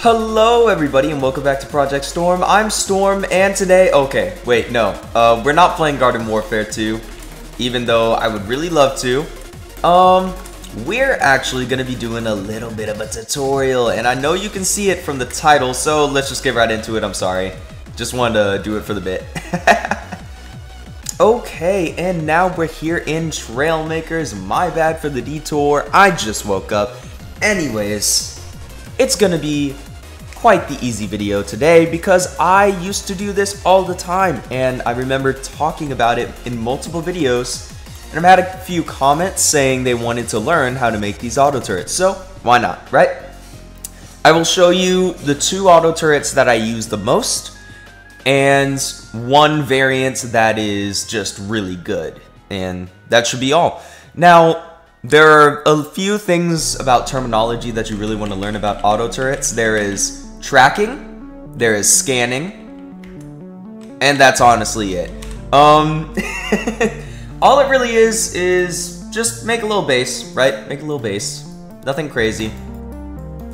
Hello everybody and welcome back to Project Storm. I'm Storm and today, we're not playing Garden Warfare 2, even though I would really love to. We're actually going to be doing a little bit of a tutorial, and I know you can see it from the title, so let's just get right into it. I'm sorry. Just wanted to do it for the bit. Okay, and now we're here in Trailmakers. My bad for the detour. I just woke up. Anyways, it's gonna be quite the easy video today because I used to do this all the time, and I remember talking about it in multiple videos, and I've had a few comments saying they wanted to learn how to make these auto turrets, so why not, right? I will show you the two auto turrets that I use the most, and one variant that is just really good, and that should be all. Now, there are a few things about terminology that you really want to learn about auto turrets. There is tracking, there is scanning, and that's honestly it. All it really is just make a little base, right? Make a little base. Nothing crazy.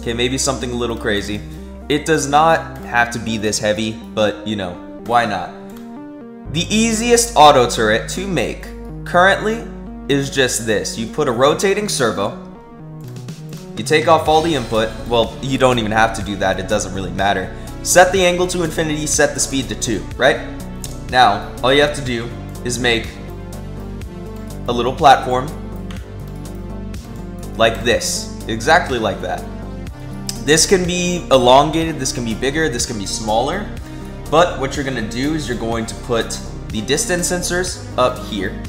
Okay, maybe something a little crazy. It does not have to be this heavy, but you know, why not? The easiest auto turret to make currently is just this. You put a rotating servo, you take off all the input. Well, you don't even have to do that, it doesn't really matter. Set the angle to infinity, set the speed to 2, right? Now, all you have to do is make a little platform like this, exactly like that. This can be elongated, this can be bigger, this can be smaller, but what you're gonna do is you're going to put the distance sensors up here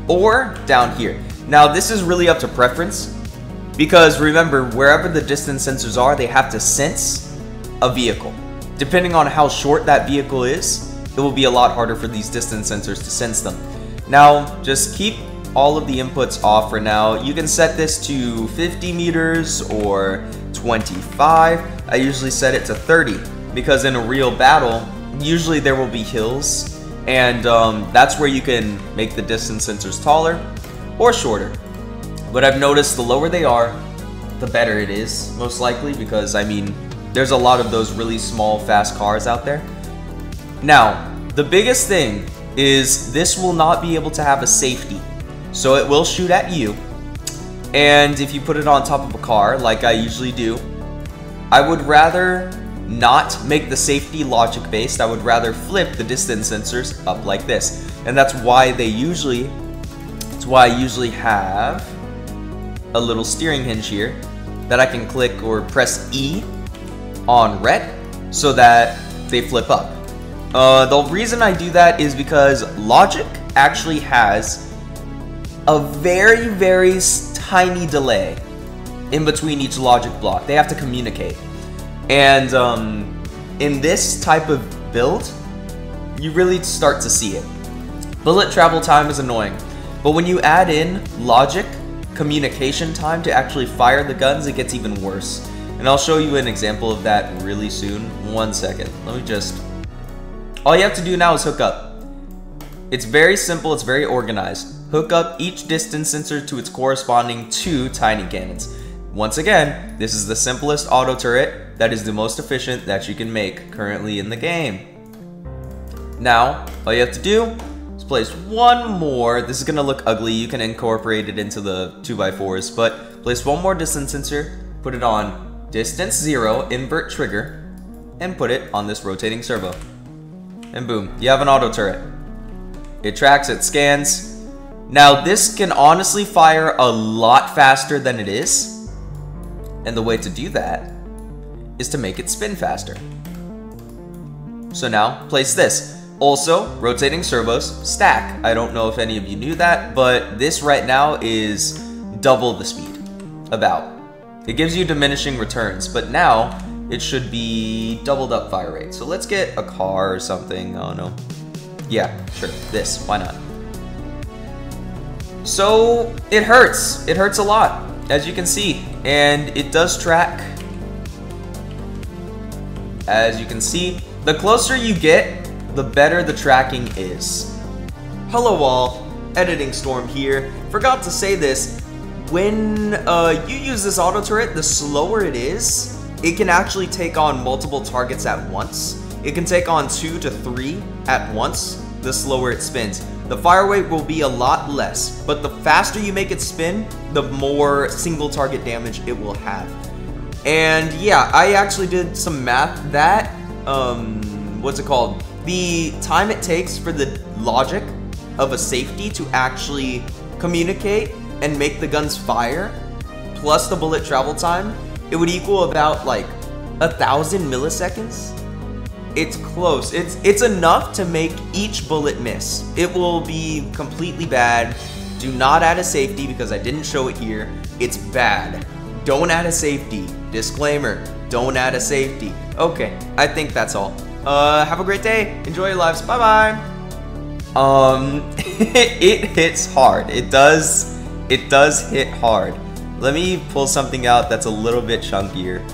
or down here. Now, this is really up to preference because remember, wherever the distance sensors are, they have to sense a vehicle. Depending on how short that vehicle is, it will be a lot harder for these distance sensors to sense them. Now, just keep all of the inputs off for now. You can set this to 50 meters or 25. I usually set it to 30 because in a real battle, usually there will be hills, and that's where you can make the distance sensors taller or shorter. But I've noticed the lower they are, the better it is, most likely, because I mean, there's a lot of those really small, fast cars out there. Now, the biggest thing is this will not be able to have a safety. So it will shoot at you, and if you put it on top of a car, like I usually do, I would rather not make the safety logic based. I would rather flip the distance sensors up like this, and that's why I usually have a little steering hinge here that I can click or press E on red so that they flip up. The reason I do that is because logic actually has a very, very tiny delay in between each logic block. They have to communicate. And in this type of build, you really start to see it. Bullet travel time is annoying, but when you add in logic communication time to actually fire the guns, it gets even worse. And I'll show you an example of that really soon. 1 second. All you have to do now is hook up. It's very simple, it's very organized. Hook up each distance sensor to its corresponding 2 tiny cannons. Once again, this is the simplest auto turret that is the most efficient that you can make currently in the game. Now, all you have to do is place one more. This is going to look ugly. You can incorporate it into the 2x4s, but place one more distance sensor, put it on distance 0, invert trigger, and put it on this rotating servo. And boom, you have an auto turret. It tracks, it scans. Now, this can honestly fire a lot faster than it is. And the way to do that is to make it spin faster. So now, place this. Also, rotating servos stack. I don't know if any of you knew that, but this right now is double the speed. About. It gives you diminishing returns, but now it should be doubled up fire rate. So let's get a car or something. Oh no. Yeah, sure. This. Why not? So it hurts. It hurts a lot, as you can see, and it does track. As you can see, the closer you get, the better the tracking is. Hello all, Editing Storm here. Forgot to say this, when you use this auto turret, the slower it is, it can actually take on multiple targets at once. It can take on 2 to 3 at once, the slower it spins. The fire rate will be a lot less, but the faster you make it spin, the more single target damage it will have. And yeah, I actually did some math that, what's it called? The time it takes for the logic of a safety to actually communicate and make the guns fire, plus the bullet travel time, it would equal about like 1,000 milliseconds. It's close. It's enough to make each bullet miss. It will be completely bad. Do not add a safety because I didn't show it here. It's bad. Don't add a safety. Disclaimer, don't add a safety. Okay, I think that's all. Have a great day. Enjoy your lives. Bye-bye. It hits hard. It does hit hard. Let me pull something out that's a little bit chunkier.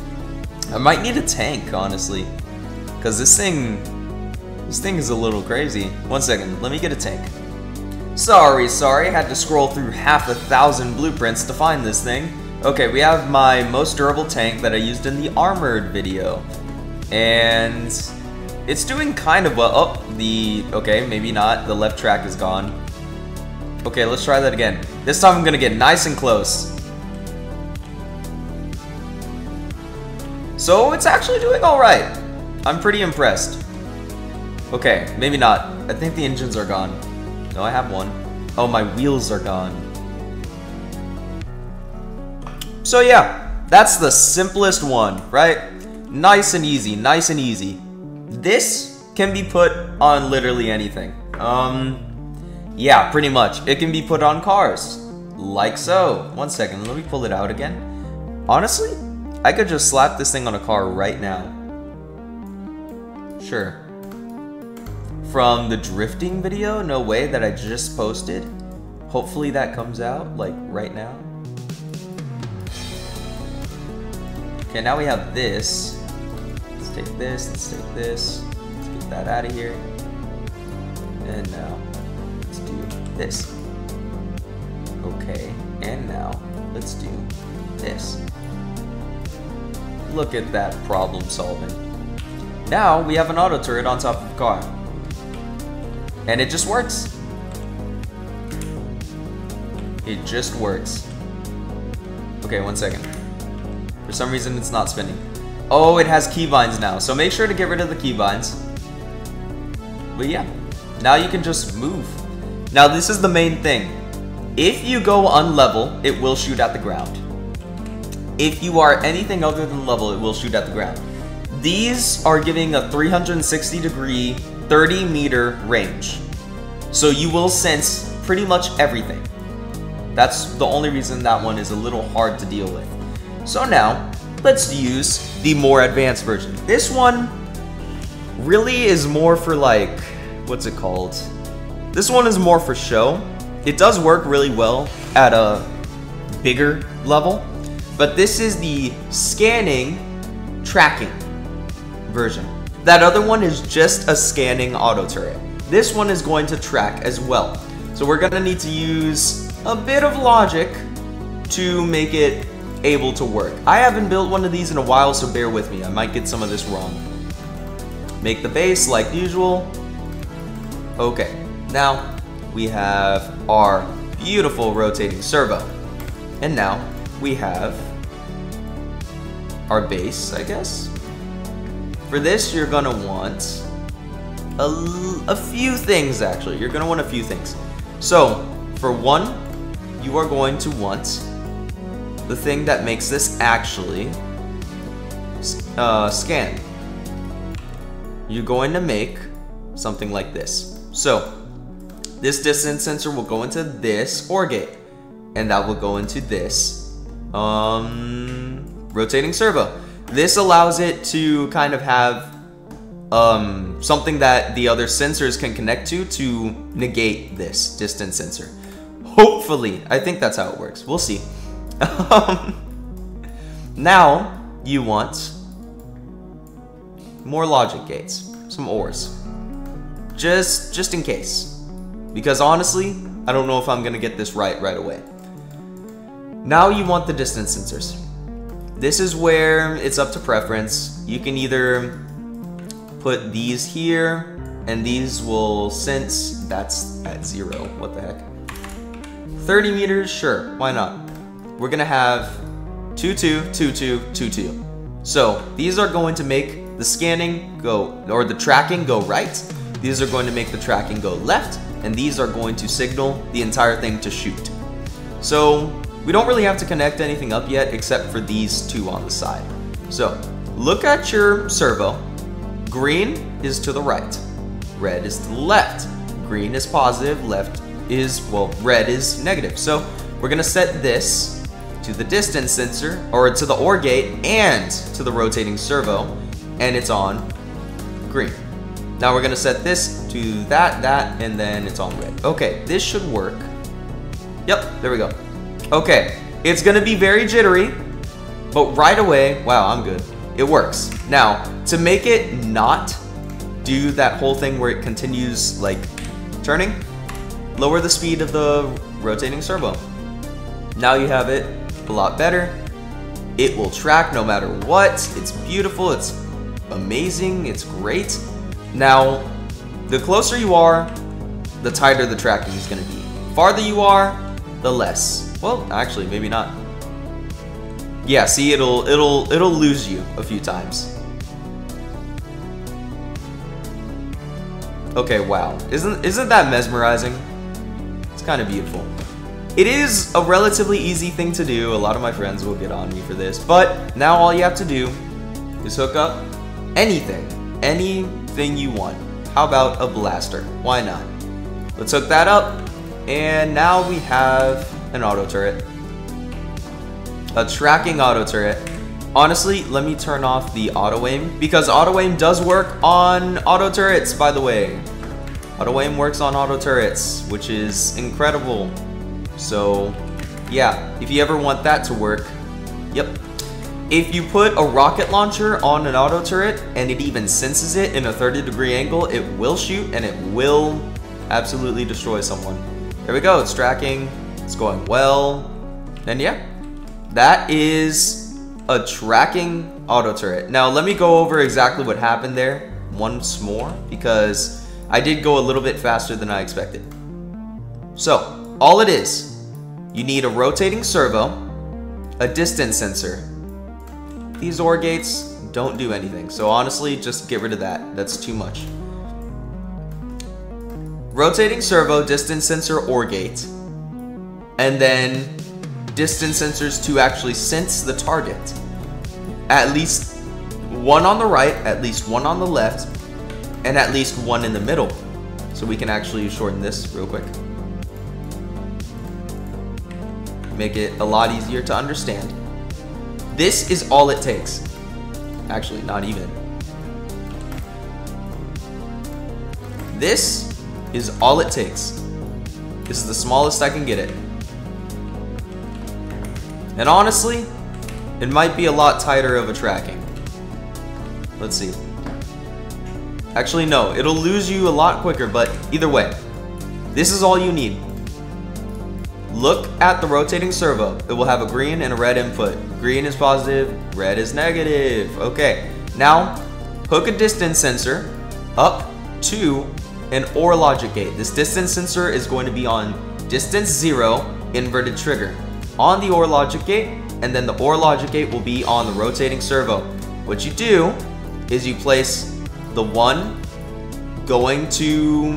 I might need a tank, honestly. Because this thing is a little crazy. 1 second, let me get a tank. Sorry, had to scroll through half 1,000 blueprints to find this thing. Okay, we have my most durable tank that I used in the armored video. And it's doing kind of well. Oh, okay, maybe not. The left track is gone. Okay, let's try that again. This time I'm gonna get nice and close. So it's actually doing alright. I'm pretty impressed. Okay, maybe not. I think the engines are gone. No, I have one. Oh, my wheels are gone. So yeah, that's the simplest one, right? Nice and easy, nice and easy. This can be put on literally anything. Yeah, pretty much. It can be put on cars, like so. 1 second, let me pull it out again. Honestly, I could just slap this thing on a car right now. Sure. From the drifting video, no way, that I just posted. Hopefully that comes out, like, right now. Okay, now we have this. Let's take this, let's take this. Let's get that out of here. And now, let's do this. Okay, and now, let's do this. Look at that problem solving. Now, we have an auto turret on top of the car. And it just works. It just works. Okay, 1 second. For some reason, it's not spinning. Oh, it has keybinds now, so make sure to get rid of the keybinds. But yeah, now you can just move. Now, this is the main thing. If you go unlevel, it will shoot at the ground. If you are anything other than level, it will shoot at the ground. These are giving a 360-degree, 30-meter range. So you will sense pretty much everything. That's the only reason that one is a little hard to deal with. So now, let's use the more advanced version. This one really is more for like, what's it called? This one is more for show. It does work really well at a bigger level, but this is the scanning tracking version. That other one is just a scanning auto turret. This one is going to track as well. So we're gonna need to use a bit of logic to make it able to work. I haven't built one of these in a while, so bear with me. I might get some of this wrong. Make the base like usual. Okay, now we have our beautiful rotating servo. And now we have our base, I guess. For this, you're gonna want a few things, actually. You're gonna want a few things. So, for one, you are going to want the thing that makes this actually scan. You're going to make something like this. So, this distance sensor will go into this OR gate, and that will go into this rotating servo. This allows it to kind of have something that the other sensors can connect to negate this distance sensor. Hopefully, I think that's how it works. We'll see. Now, you want more logic gates, some ORs. Just in case. Because honestly, I don't know if I'm gonna get this right away. Now you want the distance sensors. this is where it's up to preference. You can either put these here, and these will sense. That's at 0. What the heck? 30 meters? Sure, why not? We're gonna have 2, 2, 2, 2, 2, 2. So these are going to make the scanning go, or the tracking go right. These are going to make the tracking go left, and these are going to signal the entire thing to shoot. So we don't really have to connect anything up yet except for these two on the side. So look at your servo. Green is to the right, red is to the left. Green is positive, left is, well, red is negative. So we're gonna set this to the distance sensor, or to the OR gate and to the rotating servo, and it's on green. Now we're gonna set this to that, and then it's on red. Okay, this should work. Yep, there we go. Okay, it's gonna be very jittery, but right away, wow, I'm good. It works. Now, to make it not do that whole thing where it continues like turning, lower the speed of the rotating servo. Now you have it a lot better. It will track no matter what. It's beautiful, it's amazing, it's great. Now, the closer you are, the tighter the tracking is gonna be. Farther you are, the less. Well, actually, maybe not. Yeah, see, it'll lose you a few times. Okay, wow. Isn't that mesmerizing? It's kind of beautiful. It is a relatively easy thing to do. A lot of my friends will get on me for this, but now all you have to do is hook up anything you want. How about a blaster? Why not? Let's hook that up, and now we have an auto turret. A tracking auto turret. Honestly, let me turn off the auto aim, because auto aim does work on auto turrets, by the way. Auto aim works on auto turrets, which is incredible. So yeah, if you ever want that to work, yep. If you put a rocket launcher on an auto turret and it even senses it in a 30-degree angle, it will shoot and it will absolutely destroy someone. There we go, it's tracking, it's going well, and yeah, that is a tracking auto turret. Now let me go over exactly what happened there once more, because I did go a little bit faster than I expected. So all it is, you need a rotating servo, a distance sensor. These OR gates don't do anything, so honestly, just get rid of that. That's too much. Rotating servo, distance sensor, OR gate, and then distance sensors to actually sense the target. At least one on the right, at least one on the left, and at least one in the middle. So we can actually shorten this real quick. Make it a lot easier to understand. This is all it takes. Actually, not even. This is all it takes. This is the smallest I can get it. And honestly, it might be a lot tighter of a tracking. Let's see. Actually, no, it'll lose you a lot quicker, but either way, this is all you need. Look at the rotating servo. It will have a green and a red input. Green is positive, red is negative. Okay, now hook a distance sensor up to an OR logic gate. This distance sensor is going to be on distance 0, inverted trigger, on the OR logic gate, and then the OR logic gate will be on the rotating servo. What you do is you place the one going to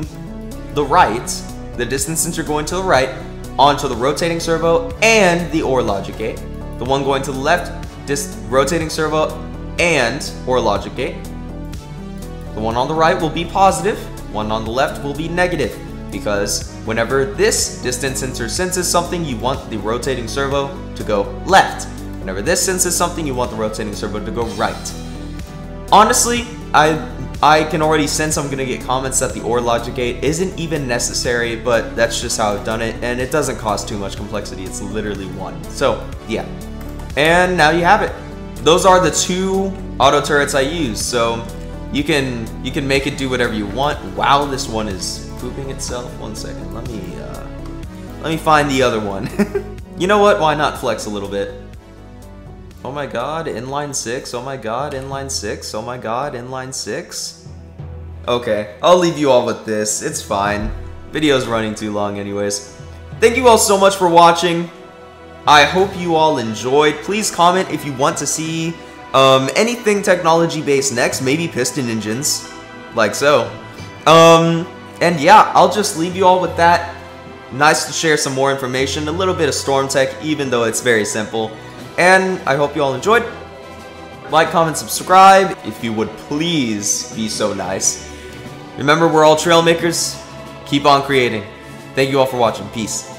the right, the distance sensor going to the right, onto the rotating servo and the OR logic gate. The one going to the left, rotating servo and OR logic gate. The one on the right will be positive, one on the left will be negative, because whenever this distance sensor senses something, you want the rotating servo to go left. Whenever this senses something, you want the rotating servo to go right. Honestly, I can already sense I'm gonna get comments that the OR logic gate isn't even necessary, but that's just how I've done it, and it doesn't cause too much complexity. It's literally one. So yeah, and now you have it. Those are the two auto turrets I use. So you can make it do whatever you want. Wow, this one is pooping itself. 1 second. Let me find the other one. You know what? Why not flex a little bit? Oh my god, inline 6. Oh my god, inline 6. Oh my god, inline 6. Okay, I'll leave you all with this. It's fine. Video's running too long anyways. Thank you all so much for watching. I hope you all enjoyed. Please comment if you want to see anything technology based next. Maybe piston engines. Like so. And yeah, I'll just leave you all with that. Nice to share some more information. A little bit of Storm Tech, even though it's very simple. And I hope you all enjoyed. Like, comment, subscribe, if you would please be so nice. Remember, we're all Trailmakers. Keep on creating. Thank you all for watching. Peace.